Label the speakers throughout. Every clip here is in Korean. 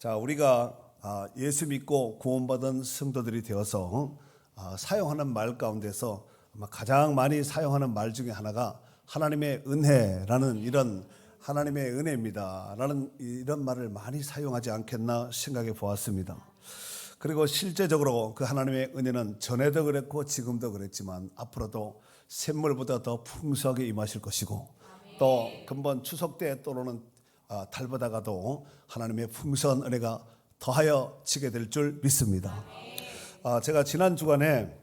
Speaker 1: 자, 우리가 예수 믿고 구원받은 성도들이 되어서 사용하는 말 가운데서 아마 가장 많이 사용하는 말 중에 하나가 하나님의 은혜라는 이런 하나님의 은혜입니다 라는 이런 말을 많이 사용하지 않겠나 생각해 보았습니다. 그리고 실제적으로 그 하나님의 은혜는 전에도 그랬고 지금도 그랬지만 앞으로도 샘물보다 더 풍성하게 임하실 것이고 또 금번 추석 때 또는 달보다가도 하나님의 풍성한 은혜가 더하여 지게 될 줄 믿습니다. 제가 지난 주간에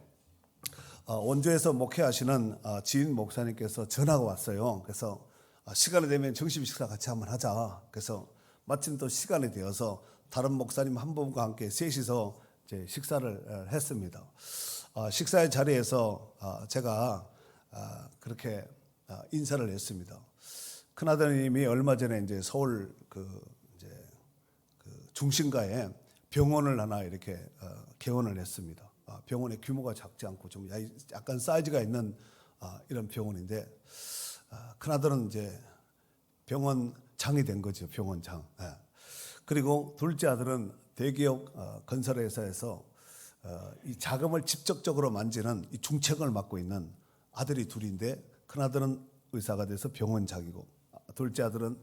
Speaker 1: 원주에서 목회하시는 지인 목사님께서 전화가 왔어요. 그래서 시간이 되면 점심 식사 같이 한번 하자. 그래서 마침 또 시간이 되어서 다른 목사님 한 분과 함께 셋이서 이제 식사를 했습니다. 식사의 자리에서 제가 그렇게 인사를 했습니다. 큰아드님이 얼마 전에 이제 서울 그 중심가에 병원을 하나 이렇게 개원을 했습니다. 병원의 규모가 작지 않고 좀 약간 사이즈가 있는 이런 병원인데 큰아들은 이제 병원장이 된 거죠. 병원장. 그리고 둘째 아들은 대기업 건설회사에서 이 자금을 직접적으로 만지는 이 중책을 맡고 있는 아들이 둘인데 큰아들은 의사가 돼서 병원장이고 둘째 아들은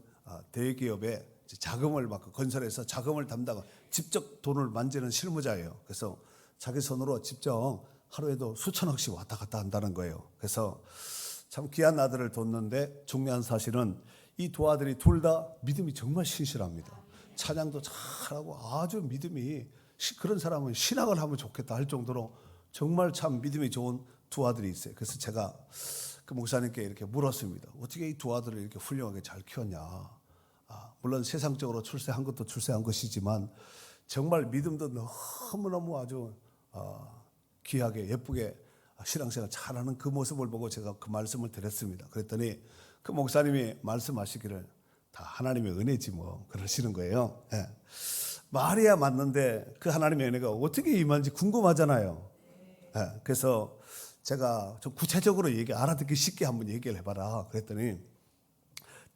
Speaker 1: 대기업에 자금을 맡고 건설해서 자금을 담당하고 직접 돈을 만지는 실무자예요. 그래서 자기 손으로 직접 하루에도 수천억씩 왔다 갔다 한다는 거예요. 그래서 참 귀한 아들을 뒀는데 중요한 사실은 이 두 아들이 둘 다 믿음이 정말 신실합니다. 찬양도 잘하고 아주 믿음이 그런 사람은 신학을 하면 좋겠다 할 정도로 정말 참 믿음이 좋은 두 아들이 있어요. 그래서 제가 그 목사님께 이렇게 물었습니다. 어떻게 이 두 아들을 이렇게 훌륭하게 잘 키웠냐. 물론 세상적으로 출세한 것도 출세한 것이지만 정말 믿음도 너무너무 아주 귀하게 예쁘게 신앙생활 잘하는 그 모습을 보고 제가 그 말씀을 드렸습니다. 그랬더니 그 목사님이 말씀하시기를 다 하나님의 은혜지 뭐 그러시는 거예요. 네. 말이야 맞는데 그 하나님의 은혜가 어떻게 임한지 궁금하잖아요. 네. 그래서 제가 좀 구체적으로 알아듣기 쉽게 한번 얘기를 해봐라 그랬더니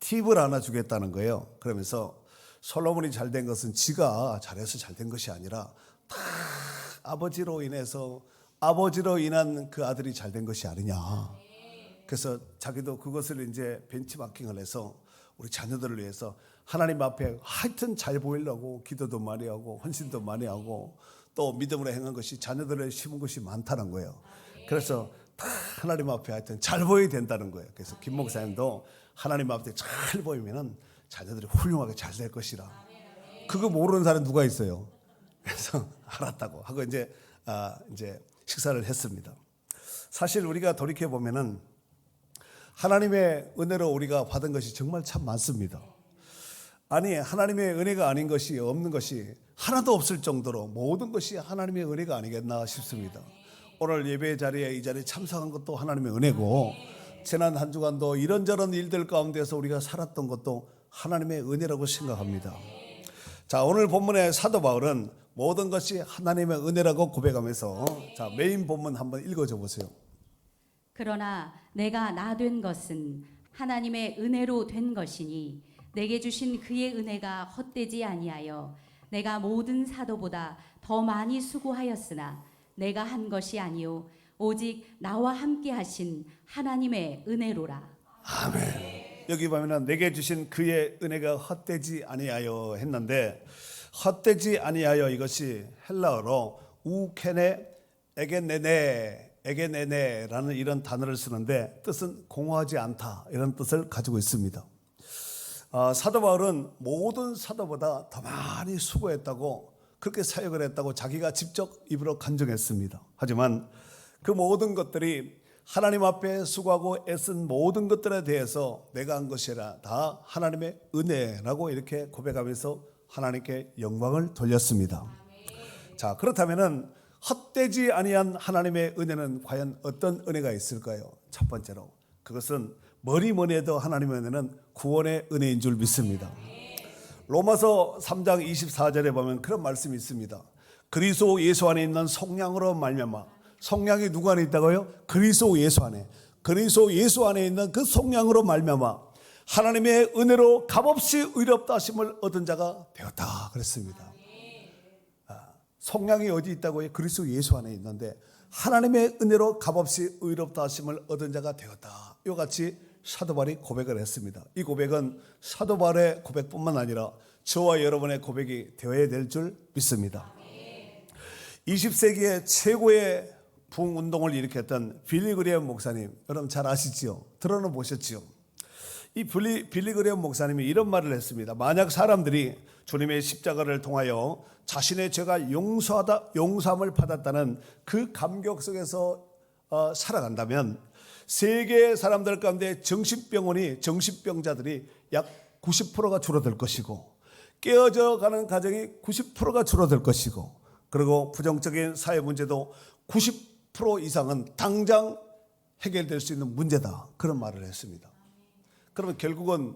Speaker 1: 팁을 하나 주겠다는 거예요. 그러면서 솔로몬이 잘된 것은 지가 잘해서 잘된 것이 아니라 다 아버지로 인한 그 아들이 잘된 것이 아니냐. 그래서 자기도 그것을 이제 벤치마킹을 해서 우리 자녀들을 위해서 하나님 앞에 하여튼 잘 보이려고 기도도 많이 하고 헌신도 많이 하고 또 믿음으로 행한 것이 자녀들을 심은 것이 많다는 거예요. 그래서 다 하나님 앞에 하여튼 잘 보여야 된다는 거예요. 그래서 김 목사님도 하나님 앞에 잘 보이면은 자녀들이 훌륭하게 잘 될 것이라. 그거 모르는 사람 누가 있어요? 그래서 알았다고 하고 이제 식사를 했습니다. 사실 우리가 돌이켜 보면은 하나님의 은혜로 우리가 받은 것이 정말 참 많습니다. 아니 하나님의 은혜가 아닌 것이 없는 것이 하나도 없을 정도로 모든 것이 하나님의 은혜가 아니겠나 싶습니다. 오늘 예배 자리에 이 자리에 참석한 것도 하나님의 은혜고 지난 한 주간도 이런저런 일들 가운데서 우리가 살았던 것도 하나님의 은혜라고 생각합니다. 자, 오늘 본문의 사도 바울은 모든 것이 하나님의 은혜라고 고백하면서 자, 메인 본문 한번 읽어줘 보세요.
Speaker 2: 그러나 내가 나 된 것은 하나님의 은혜로 된 것이니 내게 주신 그의 은혜가 헛되지 아니하여 내가 모든 사도보다 더 많이 수고하였으나 내가 한 것이 아니요 오직 나와 함께 하신 하나님의 은혜로라.
Speaker 1: 아멘. 여기 보면은 내게 주신 그의 은혜가 헛되지 아니하여 했는데 헛되지 아니하여 이것이 헬라어로 우케네 에게네네라는 이런 단어를 쓰는데 뜻은 공허하지 않다 이런 뜻을 가지고 있습니다. 사도 바울은 모든 사도보다 더 많이 수고했다고 그렇게 사역을 했다고 자기가 직접 입으로 간증했습니다. 하지만 그 모든 것들이 하나님 앞에 수고하고 애쓴 모든 것들에 대해서 내가 한 것이 아니라 다 하나님의 은혜라고 이렇게 고백하면서 하나님께 영광을 돌렸습니다. 자, 그렇다면은 헛되지 아니한 하나님의 은혜는 과연 어떤 은혜가 있을까요? 첫 번째로 그것은 뭐니 해도 하나님의 은혜는 구원의 은혜인 줄 믿습니다. 로마서 3장 24절에 보면 그런 말씀이 있습니다. 그리스도 예수 안에 있는 속량으로 말미암아. 속량이 누구 안에 있다고요? 그리스도 예수 안에. 그리스도 예수 안에 있는 그 속량으로 말미암아 하나님의 은혜로 값없이 의롭다 하심을 얻은 자가 되었다 그랬습니다. 속량이 어디 있다고요? 그리스도 예수 안에 있는데 하나님의 은혜로 값없이 의롭다 하심을 얻은 자가 되었다. 이와 같이 사도 바울이 고백을 했습니다. 이 고백은 사도 바울의 고백뿐만 아니라 저와 여러분의 고백이 되어야 될 줄 믿습니다. 20세기의 최고의 부흥운동을 일으켰던 빌리 그레엄 목사님, 여러분 잘 아시지요? 들어는 보셨지요? 이 빌리 그레엄 목사님이 이런 말을 했습니다. 만약 사람들이 주님의 십자가를 통하여 자신의 죄가 용서함을 받았다는 그 감격 속에서 살아간다면 세계 사람들 가운데 정신병자들이 약 90%가 줄어들 것이고 깨어져 가는 가정이 90%가 줄어들 것이고 그리고 부정적인 사회 문제도 90% 이상은 당장 해결될 수 있는 문제다. 그런 말을 했습니다. 그러면 결국은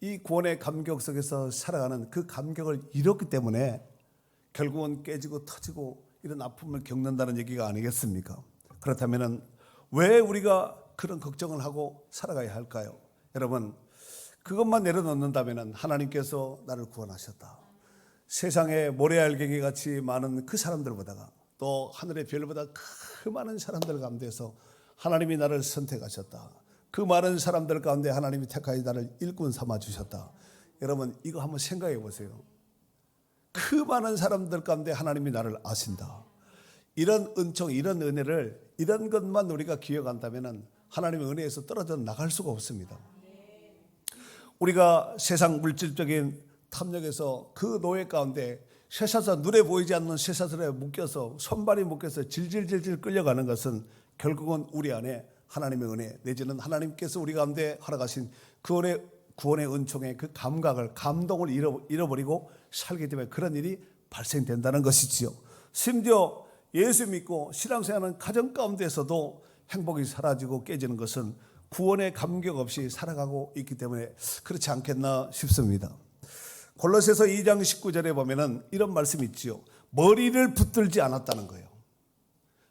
Speaker 1: 이 구원의 감격 속에서 살아가는 그 감격을 잃었기 때문에 결국은 깨지고 터지고 이런 아픔을 겪는다는 얘기가 아니겠습니까? 그렇다면 왜 우리가 그런 걱정을 하고 살아가야 할까요? 여러분, 그것만 내려놓는다면 하나님께서 나를 구원하셨다. 세상에 모래알갱이 같이 많은 그 사람들보다가 또 하늘의 별보다 그 많은 사람들 가운데서 하나님이 나를 선택하셨다. 그 많은 사람들 가운데 하나님이 택하여 나를 일꾼 삼아 주셨다. 여러분 이거 한번 생각해 보세요. 그 많은 사람들 가운데 하나님이 나를 아신다. 이런 은총, 이런 은혜를 이런 것만 우리가 기억한다면 하나님의 은혜에서 떨어져 나갈 수가 없습니다. 우리가 세상 물질적인 탐욕에서 그 노예 가운데 쇠사슬, 눈에 보이지 않는 쇠사슬에 묶여서 손발이 묶여서 질질질질 끌려가는 것은 결국은 우리 안에 하나님의 은혜 내지는 하나님께서 우리 가운데 허락하신 구원의 은총의 그 감동을 잃어버리고 살기 때문에 그런 일이 발생된다는 것이지요. 심지어 예수 믿고 신앙생활하는 가정 가운데서도 행복이 사라지고 깨지는 것은 구원의 감격 없이 살아가고 있기 때문에 그렇지 않겠나 싶습니다. 골로새서 2장 19절에 보면은 이런 말씀이 있지요. 머리를 붙들지 않았다는 거예요.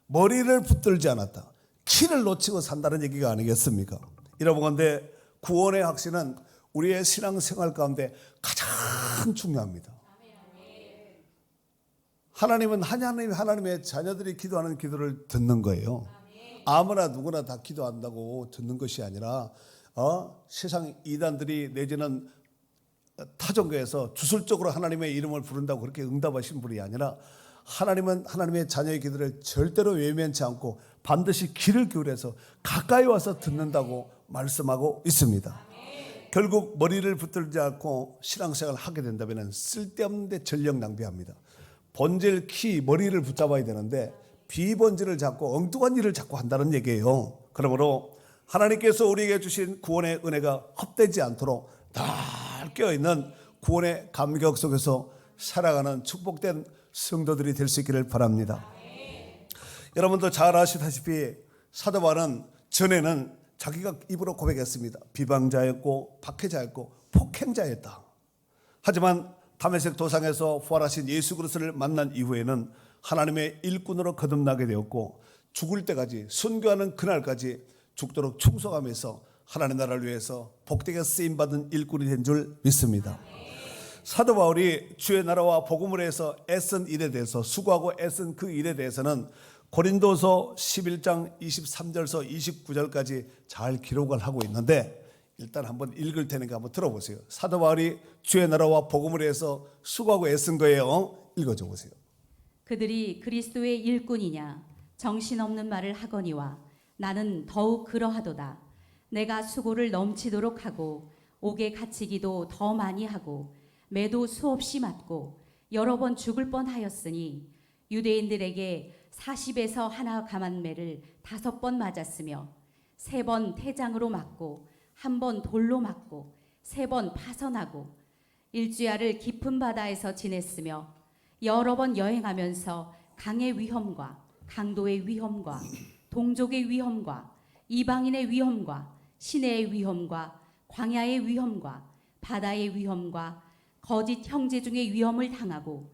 Speaker 1: 머리를 붙들지 않았다. 키를 놓치고 산다는 얘기가 아니겠습니까? 이러보건대 구원의 확신은 우리의 신앙생활 가운데 가장 중요합니다. 하나님은 하나님의 자녀들이 기도하는 기도를 듣는 거예요. 아무나 누구나 다 기도한다고 듣는 것이 아니라 세상 이단들이 내지는 타종교에서 주술적으로 하나님의 이름을 부른다고 그렇게 응답하신 분이 아니라 하나님은 하나님의 자녀의 기도를 절대로 외면치 않고 반드시 귀를 기울여서 가까이 와서 듣는다고 말씀하고 있습니다. 결국 머리를 붙들지 않고 신앙생활을 하게 된다면 쓸데없는 데 전력 낭비합니다. 본질 머리를 붙잡아야 되는데 비본질을 잡고 엉뚱한 일을 자꾸 한다는 얘기예요. 그러므로 하나님께서 우리에게 주신 구원의 은혜가 헛되지 않도록 날 깨어있는 구원의 감격 속에서 살아가는 축복된 성도들이 될 수 있기를 바랍니다. 여러분도 잘 아시다시피 사도 바울은 전에는 자기가 입으로 고백했습니다. 비방자였고 박해자였고 폭행자였다. 하지만 다메섹 도상에서 부활하신 예수 그리스도를 만난 이후에는 하나님의 일꾼으로 거듭나게 되었고 죽을 때까지 순교하는 그날까지 죽도록 충성하면서 하나님 나라를 위해서 복되게 쓰임받은 일꾼이 된 줄 믿습니다. 사도 바울이 주의 나라와 복음을 위해서 애쓴 일에 대해서 수고하고 애쓴 그 일에 대해서는 고린도서 11장 23절에서 29절까지 잘 기록을 하고 있는데 일단 한번 읽을 테니까 한번 들어보세요. 사도 바울이 주의 나라와 복음을 위해서 수고하고 애쓴 거예요. 읽어줘 보세요.
Speaker 2: 그들이 그리스도의 일꾼이냐 정신없는 말을 하거니와 나는 더욱 그러하도다. 내가 수고를 넘치도록 하고 옥에 갇히기도 더 많이 하고 매도 수없이 맞고 여러 번 죽을 뻔하였으니 유대인들에게 40에서 하나 감한매를 5번 맞았으며 3번 태장으로 맞고 1번 돌로 맞고 3번 파선하고 일주야를 깊은 바다에서 지냈으며 여러 번 여행하면서 강의 위험과 강도의 위험과 동족의 위험과 이방인의 위험과 시내의 위험과 광야의 위험과 바다의 위험과 거짓 형제 중의 위험을 당하고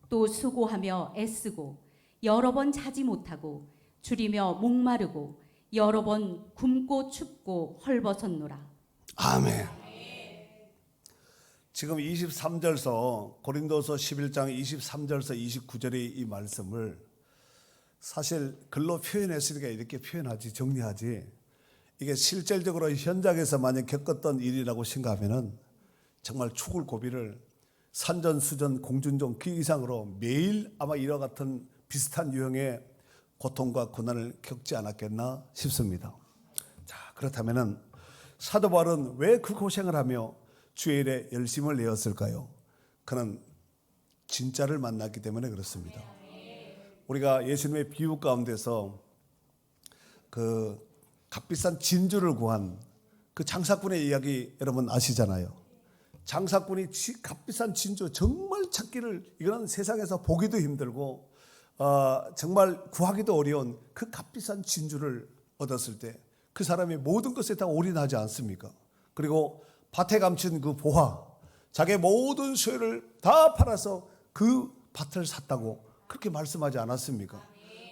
Speaker 2: 또 수고하며 애쓰고 여러 번 자지 못하고 줄이며 목마르고 여러 번 굶고 춥고 헐벗었노라.
Speaker 1: 아멘. 지금 23절서 고린도서 11장 23절서 29절의 이 말씀을 사실 글로 표현했으니까 이렇게 표현하지, 정리하지, 이게 실질적으로 현장에서 만약 겪었던 일이라고 생각하면은 정말 죽을 고비를 산전수전 공중전 그 이상으로 매일 아마 이와 같은 비슷한 유형의 고통과 고난을 겪지 않았겠나 싶습니다. 자, 그렇다면은 사도 바울은 왜 그 고생을 하며 주의 일에 열심을 내었을까요? 그는 진짜를 만났기 때문에 그렇습니다. 우리가 예수님의 비유 가운데서 그 값비싼 진주를 구한 그 장사꾼의 이야기 여러분 아시잖아요. 장사꾼이 값비싼 진주 정말 찾기를, 이거는 세상에서 보기도 힘들고 정말 구하기도 어려운 그 값비싼 진주를 얻었을 때 그 사람이 모든 것에 다 올인하지 않습니까? 그리고 밭에 감춘 그 보화, 자기의 모든 소유를 다 팔아서 그 밭을 샀다고 그렇게 말씀하지 않았습니까?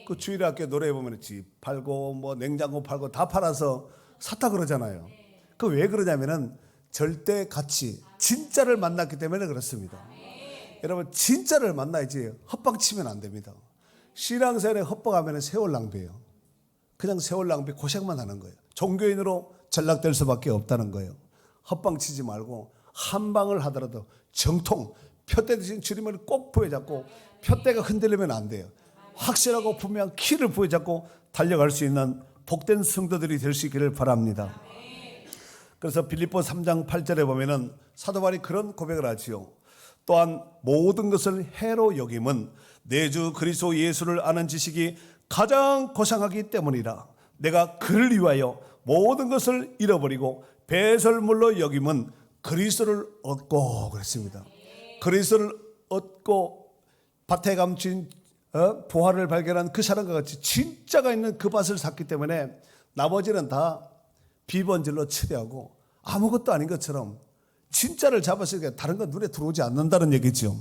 Speaker 1: 그 주일학교 노래에 보면 집 팔고 뭐 냉장고 팔고 다 팔아서 샀다 그러잖아요. 그 왜 그러냐면은 절대 가치, 진짜를 만났기 때문에 그렇습니다. 여러분, 진짜를 만나야지 헛방치면 안 됩니다. 신앙생활에 헛방하면 세월 낭비예요. 그냥 세월 낭비, 고생만 하는 거예요. 종교인으로 전락될 수밖에 없다는 거예요. 헛방치지 말고 한 방을 하더라도 정통, 표대 대신 주님을 꼭 부여잡고 표대가 흔들리면 안 돼요. 확실하고 분명한 키를 부여잡고 달려갈 수 있는 복된 성도들이 될 수 있기를 바랍니다. 그래서 빌립보 3장 8절에 보면은 사도 바울이 그런 고백을 하지요. 또한 모든 것을 해로 여김은 내 주 그리스도 예수를 아는 지식이 가장 고상하기 때문이라. 내가 그를 위하여 모든 것을 잃어버리고 배설물로 여김은 그리스도를 얻고 그랬습니다. 그리스도를 얻고 밭에 감춘 보화를 발견한 그 사람과 같이 진짜가 있는 그 밭을 샀기 때문에 나머지는 다 비번질로 처리하고 아무것도 아닌 것처럼 진짜를 잡았으니까 다른 건 눈에 들어오지 않는다는 얘기죠.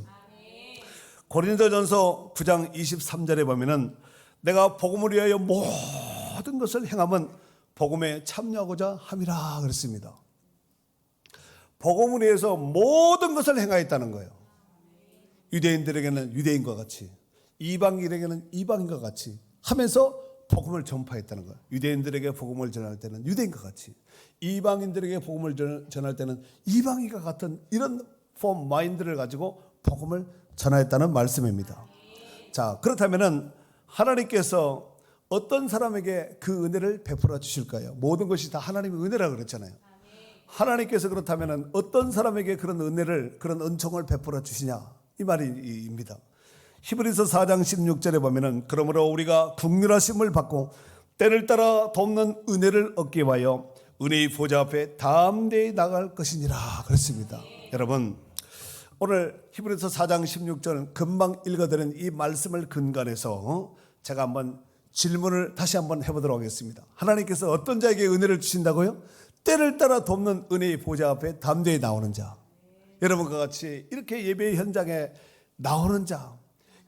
Speaker 1: 고린도전서 9장 23절에 보면은 내가 복음을 위하여 모든 것을 행함은 복음에 참여하고자 함이라 그랬습니다. 복음을 위해서 모든 것을 행하였다는 거예요. 유대인들에게는 유대인과 같이, 이방인에게는 이방인과 같이 하면서 복음을 전파했다는 거예요. 유대인들에게 복음을 전할 때는 유대인과 같이, 이방인들에게 복음을 전할 때는 이방인과 같은 이런 폼 마인드를 가지고 복음을 전하였다는 말씀입니다. 자, 그렇다면은 하나님께서 어떤 사람에게 그 은혜를 베풀어 주실까요? 모든 것이 다 하나님의 은혜라 그랬잖아요. 하나님께서 그렇다면은 어떤 사람에게 그런 은혜를, 그런 은총을 베풀어 주시냐, 이 말입니다. 히브리서 4장 16절에 보면은 그러므로 우리가 긍휼하심을 받고 때를 따라 돕는 은혜를 얻기 위하여 은혜의 보좌 앞에 담대히 나갈 것이니라 그랬습니다. 여러분, 오늘 히브리서 4장 16절 금방 읽어드린 이 말씀을 근간해서 제가 한번 질문을 다시 한번 해보도록 하겠습니다. 하나님께서 어떤 자에게 은혜를 주신다고요? 때를 따라 돕는 은혜의 보좌 앞에 담대히 나오는 자. 여러분과 같이 이렇게 예배 현장에 나오는 자,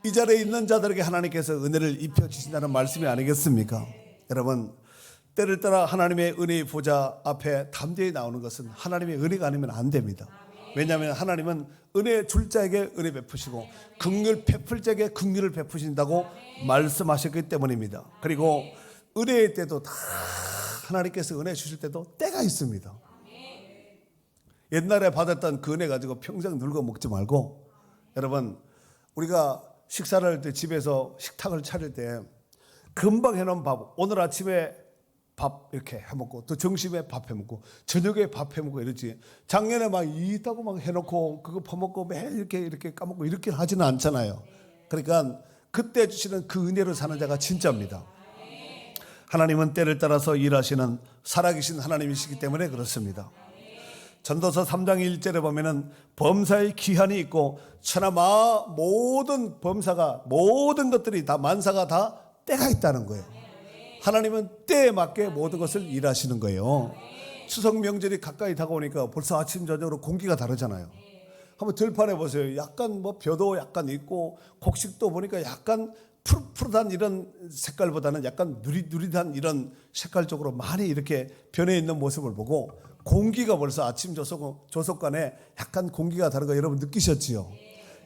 Speaker 1: 이 자리에 있는 자들에게 하나님께서 은혜를 입혀주신다는 말씀이 아니겠습니까? 여러분, 때를 따라 하나님의 은혜의 보좌 앞에 담대히 나오는 것은 하나님의 은혜가 아니면 안 됩니다. 왜냐하면 하나님은 은혜 줄 자에게 은혜 베푸시고 긍휼 베풀 자에게 긍휼을 베푸신다고 말씀하셨기 때문입니다. 그리고 은혜의 때도 다 하나님께서 은혜 주실 때도 때가 있습니다. 옛날에 받았던 그 은혜 가지고 평생 늙어 먹지 말고, 여러분, 우리가 식사를 할 때 집에서 식탁을 차릴 때 금방 해놓은 밥, 오늘 아침에 밥 이렇게 해먹고 또 점심에 밥 해먹고 저녁에 밥 해먹고 이러지, 작년에 막 있다고 막 해놓고 그거 퍼먹고 매일 이렇게 까먹고 이렇게 하지는 않잖아요. 그러니까 그때 주시는 그 은혜로 사는 자가 진짜입니다. 하나님은 때를 따라서 일하시는 살아계신 하나님이시기 때문에 그렇습니다. 전도서 3장 1절에 보면은 범사의 기한이 있고 천하마 모든 범사가, 모든 것들이 다, 만사가 다 때가 있다는 거예요. 하나님은 때에 맞게 모든 것을 일하시는 거예요. 추석 명절이 가까이 다가오니까 벌써 아침 저녁으로 공기가 다르잖아요. 한번 들판에 보세요. 약간 뭐 벼도 약간 있고 곡식도 보니까 약간 푸릇푸릇한 이런 색깔보다는 약간 누릿누릿한 이런 색깔 쪽으로 많이 이렇게 변해 있는 모습을 보고, 공기가 벌써 아침 조석관에 약간 공기가 다른 거 여러분 느끼셨지요?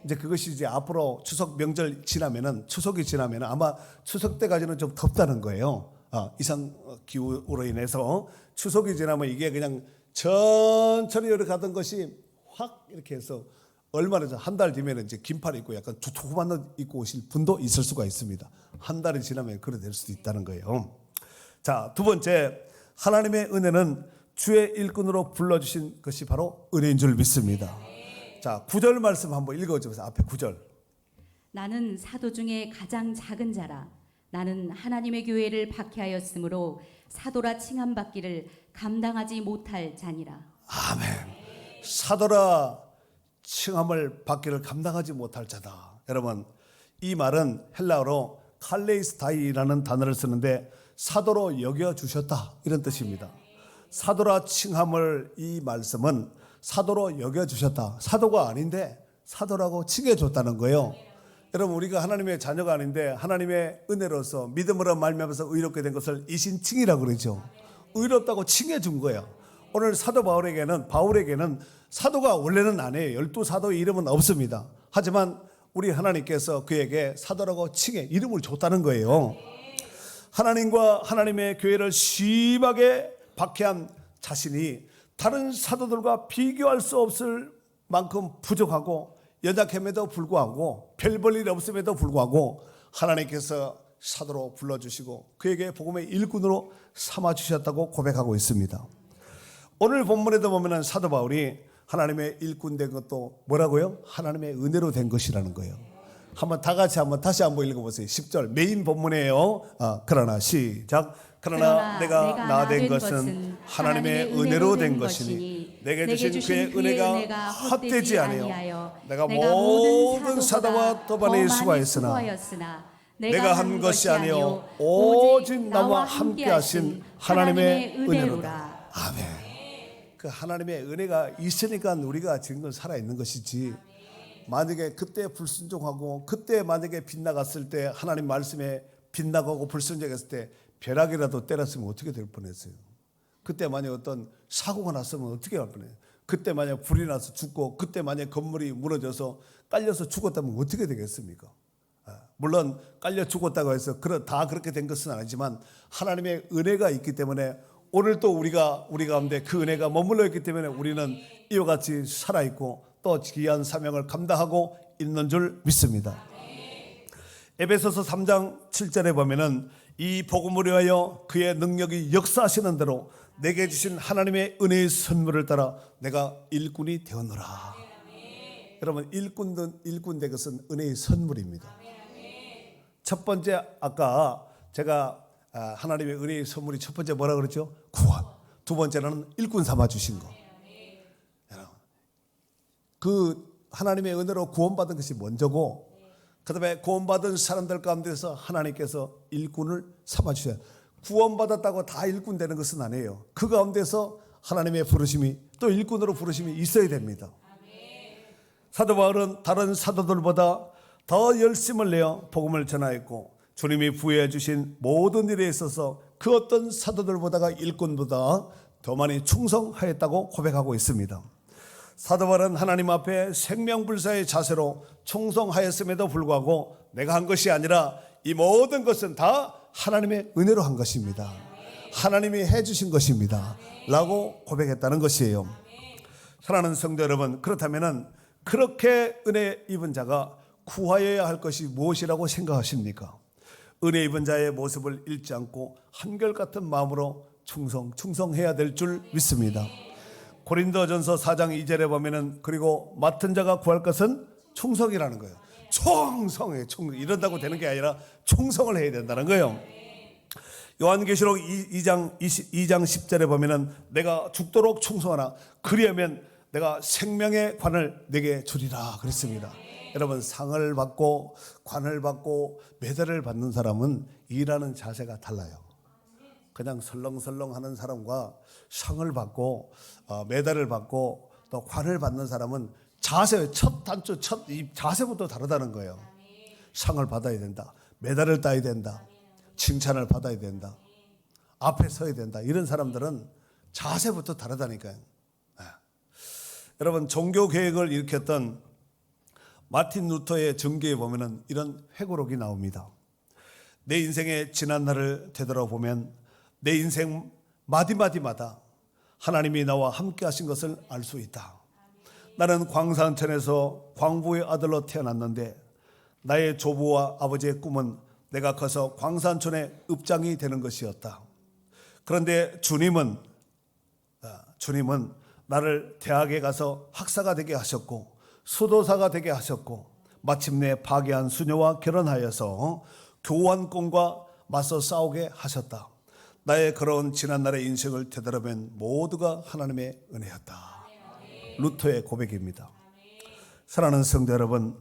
Speaker 1: 이제 그것이 이제 앞으로 추석 명절 지나면은 추석이 지나면은 아마 추석 때까지는 좀 덥다는 거예요. 이상 기후로 인해서 추석이 지나면 이게 그냥 천천히 이렇게 가던 것이 확 이렇게 해서 얼마나 한 달 뒤면 이제 긴팔 입고 약간 두툼한 옷 입고 오실 분도 있을 수가 있습니다. 한 달이 지나면 그래 될 수도 있다는 거예요. 자, 두 번째, 하나님의 은혜는 주의 일꾼으로 불러주신 것이 바로 은혜인 줄 믿습니다. 자, 9절 말씀 한번 읽어주세요. 앞에 9절.
Speaker 2: 나는 사도 중에 가장 작은 자라. 나는 하나님의 교회를 박해하였으므로 사도라 칭함받기를 감당하지 못할 자니라.
Speaker 1: 아멘. 사도라 칭함을 받기를 감당하지 못할 자다. 여러분, 이 말은 헬라어로 칼레이스타이라는 단어를 쓰는데 사도로 여겨주셨다 이런 뜻입니다. 사도라 칭함을, 이 말씀은 사도로 여겨주셨다. 사도가 아닌데 사도라고 칭해줬다는 거예요. 여러분, 우리가 하나님의 자녀가 아닌데 하나님의 은혜로서 믿음으로 말미암아서 의롭게 된 것을 이신칭이라고 그러죠. 의롭다고 칭해준 거예요. 오늘 사도 바울에게는 사도가 원래는 아니에요. 12사도의 이름은 없습니다. 하지만 우리 하나님께서 그에게 사도라고 칭해 이름을 줬다는 거예요. 하나님과 하나님의 교회를 심하게 박해한 자신이 다른 사도들과 비교할 수 없을 만큼 부족하고 연약함에도 불구하고 별 볼 일 없음에도 불구하고 하나님께서 사도로 불러주시고 그에게 복음의 일꾼으로 삼아주셨다고 고백하고 있습니다. 오늘 본문에도 보면 사도 바울이 하나님의 일꾼 된 것도 뭐라고요? 하나님의 은혜로 된 것이라는 거예요. 한번 다 같이 다시 한번 읽어보세요. 10절 메인 본문이에요. 그러나 시작. 그러나 내가 나 된 것은 하나님의 은혜로 된 것이니 내게 주신 그의 은혜가 헛되지 아니하여 내가 모든 사도와 도반에 수고하였으나 내가 한 것이 아니요 오직 나와 함께 하신 하나님의 은혜로다. 아멘. 그 하나님의 은혜가 있으니까 우리가 지금 살아있는 것이지, 만약에 그때 불순종하고 그때 만약에 빗나갔을 때 하나님 말씀에 빗나가고 불순종했을 때 벼락이라도 때렸으면 어떻게 될 뻔했어요. 그때 만약 어떤 사고가 났으면 어떻게 할 뻔해요. 그때 만약 불이 나서 죽고 그때 만약 건물이 무너져서 깔려서 죽었다면 어떻게 되겠습니까? 물론 깔려 죽었다고 해서 다 그렇게 된 것은 아니지만 하나님의 은혜가 있기 때문에 오늘 또 우리 가운데 그 은혜가 머물러 있기 때문에 우리는 이와 같이 살아있고 또 귀한 사명을 감당하고 있는 줄 믿습니다. 에베소서 3장 7절에 보면은 이 복음을 위하여 그의 능력이 역사하시는 대로 내게 주신 하나님의 은혜의 선물을 따라 내가 일꾼이 되었노라. 여러분, 일꾼 된 것은 은혜의 선물입니다. 첫 번째, 아까 제가 하나님의 은혜의 선물이 첫 번째 뭐라 그랬죠? 구원. 두 번째는 일꾼 삼아 주신 거. 그 하나님의 은혜로 구원받은 것이 먼저고, 그 다음에 구원받은 사람들 가운데서 하나님께서 일꾼을 삼아 주셔요. 구원받았다고 다 일꾼 되는 것은 아니에요. 그 가운데서 하나님의 부르심이, 또 일꾼으로 부르심이 있어야 됩니다. 사도 바울은 다른 사도들보다 더 열심을 내어 복음을 전하였고 주님이 부여해 주신 모든 일에 있어서 그 어떤 사도들보다가 일꾼보다 더 많이 충성하였다고 고백하고 있습니다. 사도 바울은 하나님 앞에 생명불사의 자세로 충성하였음에도 불구하고 내가 한 것이 아니라 이 모든 것은 다 하나님의 은혜로 한 것입니다. 하나님이 해주신 것입니다 라고 고백했다는 것이에요. 사랑하는 성도 여러분, 그렇다면 그렇게 은혜 입은 자가 구하여야 할 것이 무엇이라고 생각하십니까? 은혜 입은 자의 모습을 잃지 않고 한결같은 마음으로 충성해야 될 줄 믿습니다. 고린도전서 4장 2절에 보면은 그리고 맡은 자가 구할 것은 충성이라는 거예요. 충성해. 이런다고 되는 게 아니라 충성을 해야 된다는 거예요. 요한계시록 2장 10절에 보면은 내가 죽도록 충성하나 그리하면 내가 생명의 관을 내게 주리라 그랬습니다. 여러분, 상을 받고 관을 받고 메달을 받는 사람은 일하는 자세가 달라요. 그냥 설렁설렁 하는 사람과 상을 받고 메달을 받고 또 관을 받는 사람은 자세, 첫 단추, 이 자세부터 다르다는 거예요. 상을 받아야 된다. 메달을 따야 된다. 칭찬을 받아야 된다. 앞에 서야 된다. 이런 사람들은 자세부터 다르다니까요. 여러분, 종교 개혁을 일으켰던 마틴 루터의 전기에 보면은 이런 회고록이 나옵니다. 내 인생의 지난 날을 되돌아보면 내 인생 마디마디마다 하나님이 나와 함께 하신 것을 알 수 있다. 나는 광산천에서 광부의 아들로 태어났는데 나의 조부와 아버지의 꿈은 내가 커서 광산촌의 읍장이 되는 것이었다. 그런데 주님은 나를 대학에 가서 학사가 되게 하셨고 수도사가 되게 하셨고 마침내 파괴한 수녀와 결혼하여서 교환권과 맞서 싸우게 하셨다. 나의 그런 지난날의 인생을 되돌아보면 모두가 하나님의 은혜였다. 루터의 고백입니다. 사랑하는 성도 여러분,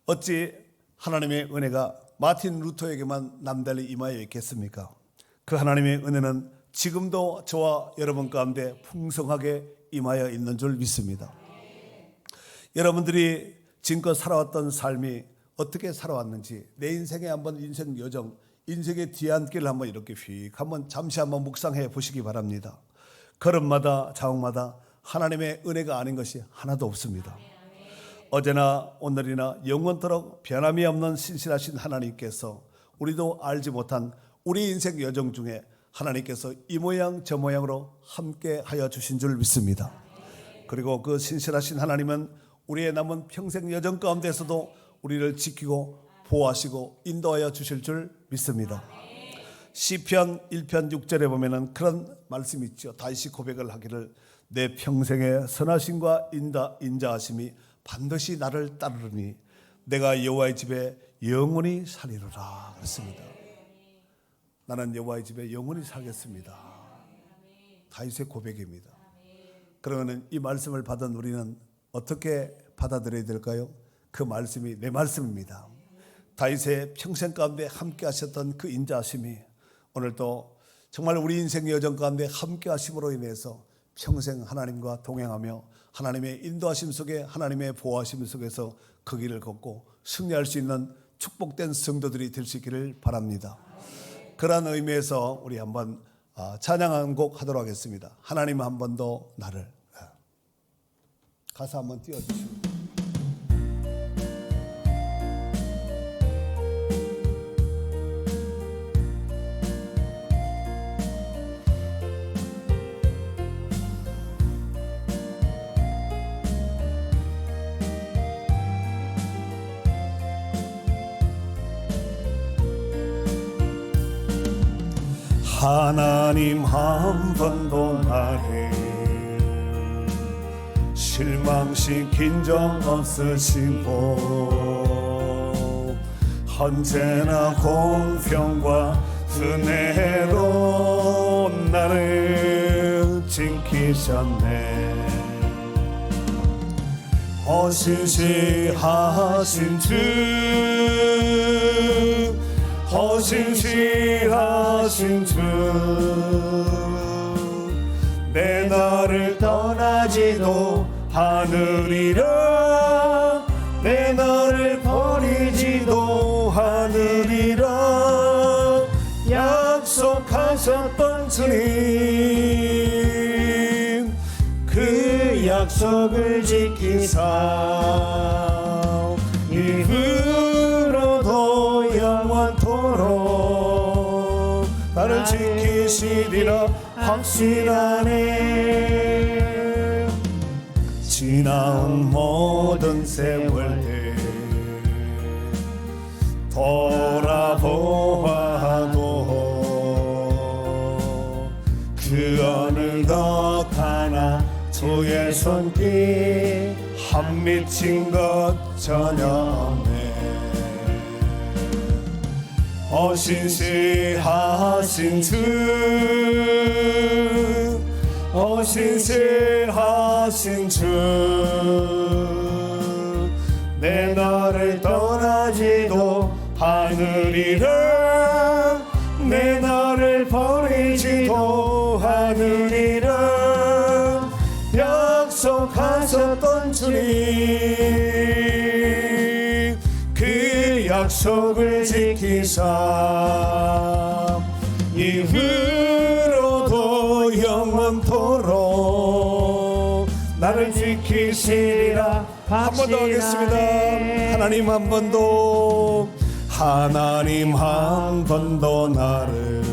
Speaker 1: 어찌 하나님의 은혜가 마틴 루터에게만 남달리 임하여 있겠습니까? 그 하나님의 은혜는 지금도 저와 여러분 가운데 풍성하게 임하여 있는 줄 믿습니다. 여러분들이 지금껏 살아왔던 삶이 어떻게 살아왔는지 내 인생의 한번 인생 여정, 인생의 뒤안길을 한번 이렇게 잠시 한번 묵상해 보시기 바랍니다. 걸음마다 자옥마다 하나님의 은혜가 아닌 것이 하나도 없습니다. 어제나 오늘이나 영원토록 변함이 없는 신실하신 하나님께서 우리도 알지 못한 우리 인생 여정 중에 하나님께서 이 모양 저 모양으로 함께 하여 주신 줄 믿습니다. 그리고 그 신실하신 하나님은 우리의 남은 평생 여정 가운데서도 우리를 지키고 보호하시고 인도하여 주실 줄 믿습니다. 시편 1편 6절에 보면은 그런 말씀이 있죠. 다윗이 고백을 하기를 내 평생의 선하심과 인자하심이 반드시 나를 따르니 내가 여호와의 집에 영원히 살리로라 그랬습니다. 나는 여호와의 집에 영원히 살겠습니다. 다윗의 고백입니다. 그러면 이 말씀을 받은 우리는 어떻게 받아들여야 될까요? 그 말씀이 내 말씀입니다. 다윗의 평생 가운데 함께 하셨던 그 인자하심이 오늘도 정말 우리 인생 여정 가운데 함께 하심으로 인해서 평생 하나님과 동행하며 하나님의 인도하심 속에 하나님의 보호하심 속에서 그 길을 걷고 승리할 수 있는 축복된 성도들이 될 수 있기를 바랍니다. 그러한 의미에서 우리 한번 찬양 한 곡 하도록 하겠습니다. 하나님 한 번 더 나를. 가사 한번 띄워주시고. 하나님 한 번도 나를 실망시킨 적 없으시고 언제나 공평과 은혜로 나를 지키셨네. 어신실하신 주 어신실하신 주 내 너를 떠나지도 않으리라 내 너를 버리지도 않으리라 약속하셨던 주님 그 약속을 지키사 이후로도 영원토록 나를 지키시리라 확신하네. 지나온 모든 세월들 돌아보아도 그 어느 것 하나 주의 손길 한 미친 것 전혀 없네. 어신실하신 주 어신실하신 주 내 너를 떠나지도 않으리라 내 너를 버리지도 않으리라 약속하셨던 주님 그 약속을 지키사 이후로도 영원토록 한 번 더 하겠습니다. 하나님 한 번도 나를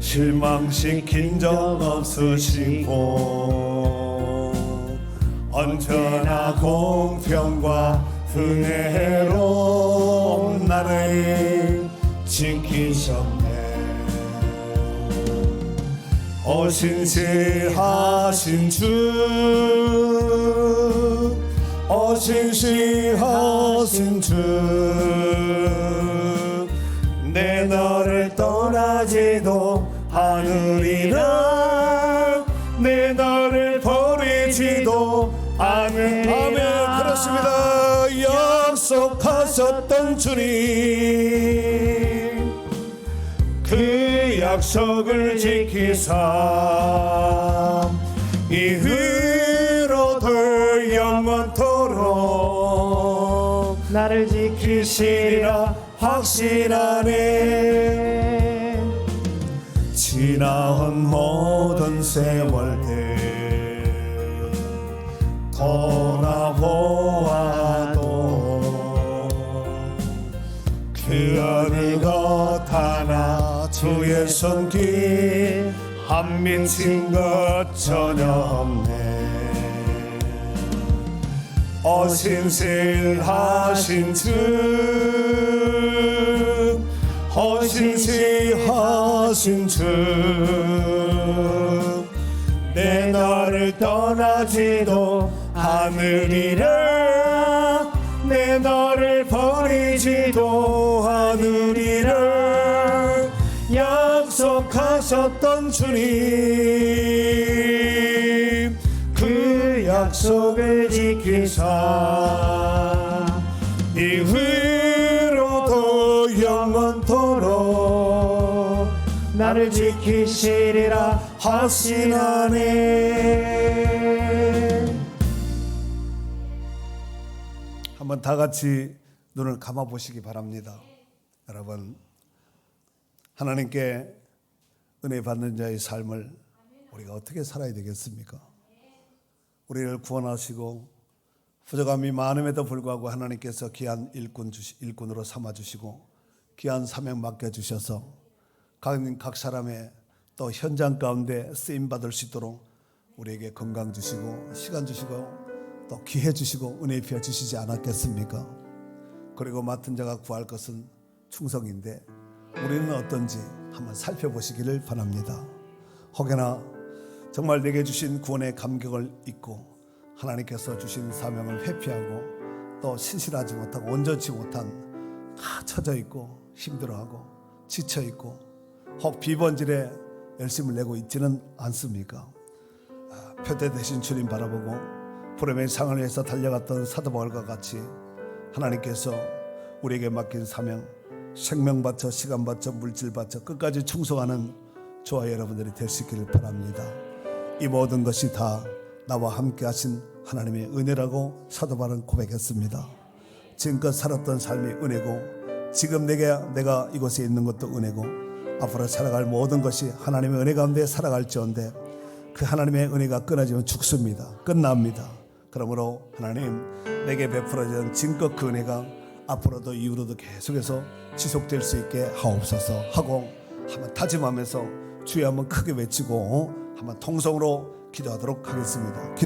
Speaker 1: 실망시킨 적 없으시고 언제나 공평과 은혜로 나를 지키셨네. 어신시하신 주, 어신시하신 주, 내 너를 떠나지도 않으리라, 내 너를 버리지도 않으리라. 아멘. 그렇습니다. 약속하셨던 주님, 그 약속을 지키사 이후로도 영원토록 나를 지키시리라 확신하네. 지나온 모든 세월들 돌아보아도 그 어느 것 하나 주의 손길 안 미친 것 전혀 없네. 어신실하신 주, 어신실하신 주, 내 너를 떠나지도 않으리라, 내 너를 버리지도 않으리라. 약속하셨던 주님, 그 약속을 지키사 이후로도 영원토록 나를 지키시리라 확신하네. 한번 다 같이 눈을 감아 보시기 바랍니다. 여러분, 하나님께 은혜 받는 자의 삶을 우리가 어떻게 살아야 되겠습니까? 우리를 구원하시고 부족함이 많음에도 불구하고 하나님께서 귀한 일꾼으로 삼아주시고 귀한 사명 맡겨주셔서 각 사람의 또 현장 가운데 쓰임받을 수 있도록 우리에게 건강 주시고 시간 주시고 또 기회 주시고 은혜 베어 주시지 않았겠습니까? 그리고 맡은 자가 구할 것은 충성인데 우리는 어떤지 한번 살펴보시기를 바랍니다. 혹여나 정말 내게 주신 구원의 감격을 잊고 하나님께서 주신 사명을 회피하고 또 신실하지 못하고 온전치 못한 다 처져 있고 힘들어하고 지쳐 있고 혹 비번질에 열심을 내고 있지는 않습니까? 표대 되신 주님 바라보고 부름의 상을 위해서 달려갔던 사도 바울과 같이 하나님께서 우리에게 맡긴 사명, 생명 바쳐 시간 바쳐 물질 바쳐 끝까지 충성하는 저와 여러분들이 될 수 있기를 바랍니다. 이 모든 것이 다 나와 함께 하신 하나님의 은혜라고 사도 바울은 고백했습니다. 지금껏 살았던 삶이 은혜고 지금 내가 이곳에 있는 것도 은혜고 앞으로 살아갈 모든 것이 하나님의 은혜 가운데 살아갈지언데 그 하나님의 은혜가 끊어지면 죽습니다. 끝납니다. 그러므로 하나님 내게 베풀어진 지금껏 그 은혜가 앞으로도 이후로도 계속해서 지속될 수 있게 하옵소서 하고 한번 다짐하면서 주여 한번 크게 외치고 한번 통성으로 기도하도록 하겠습니다.